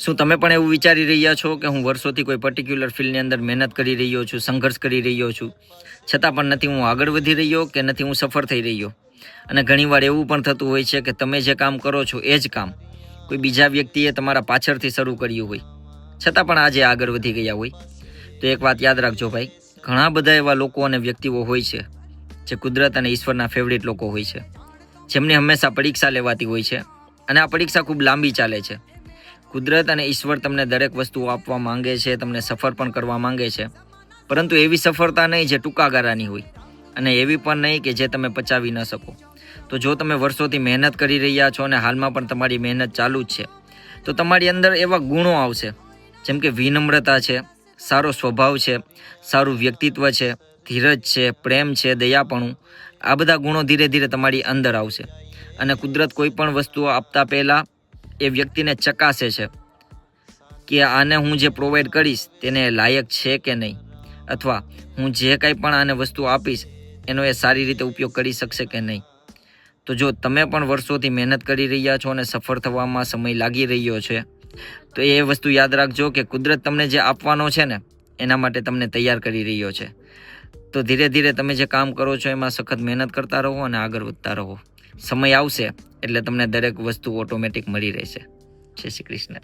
શું તમે પણ એવું વિચારી રહ્યા છો કે હું વર્ષોથી કોઈ પર્ટિક્યુલર ફિલ્ડની અંદર મહેનત કરી રહ્યો છું, સંઘર્ષ કરી રહ્યો છું, છતાં પણ નથી હું આગળ વધી રહ્યો કે નથી હું સફળ થઈ રહ્યો? અને ઘણીવાર એવું પણ થતું હોય છે કે તમે જે કામ કરો છો એ જ કામ કોઈ બીજા વ્યક્તિએ તમારા પાછળથી શરૂ કર્યું હોય, છતાં પણ આજે આગળ વધી ગયા હોય. તો એક વાત યાદ રાખજો ભાઈ, ઘણા બધા એવા લોકો અને વ્યક્તિઓ હોય છે જે કુદરત અને ઈશ્વરના ફેવરિટ લોકો હોય છે, જેમની હંમેશા પરીક્ષા લેવાતી હોય છે અને આ પરીક્ષા ખૂબ લાંબી ચાલે છે. કુદરત અને ઈશ્વર તમને દરેક વસ્તુઓ આપવા માંગે છે, તમને સફળ પણ કરવા માંગે છે, પરંતુ એવી સફળતા નહીં જે ટૂંકા ગાળાની હોય અને એવી પણ નહીં કે જે તમે પચાવી ન શકો. તો જો તમે વર્ષોથી મહેનત કરી રહ્યા છો અને હાલમાં પણ તમારી મહેનત ચાલુ જ છે, તો તમારી અંદર એવા ગુણો આવશે જેમ કે વિનમ્રતા છે, સારો સ્વભાવ છે, સારું વ્યક્તિત્વ છે, ધીરજ છે, પ્રેમ છે, દયાપણું. આ બધા ગુણો ધીરે ધીરે તમારી અંદર આવશે અને કુદરત કોઈ પણ વસ્તુઓ આપતા પહેલાં એ વ્યક્તિને ચકાસે છે કે આને હું જે પ્રોવાઈડ કરીશ તેને લાયક છે કે નહીં, અથવા હું જે કાંઈ પણ આને વસ્તુ આપીશ એનો એ સારી રીતે ઉપયોગ કરી શકશે કે નહીં. તો જો તમે પણ વર્ષોથી મહેનત કરી રહ્યા છો અને સફળ થવામાં સમય લાગી રહ્યો છે, તો એ વસ્તુ યાદ રાખજો કે કુદરત તમને જે આપવાનો છે ને એના માટે તમને તૈયાર કરી રહ્યો છે. તો ધીરે ધીરે તમે જે કામ કરો છો એમાં સખત મહેનત કરતા રહો અને આગળ વધતા રહો. સમય આવશે એટલે તમને દરેક વસ્તુ ઓટોમેટિક મળી રહેશે. જય શ્રી કૃષ્ણ.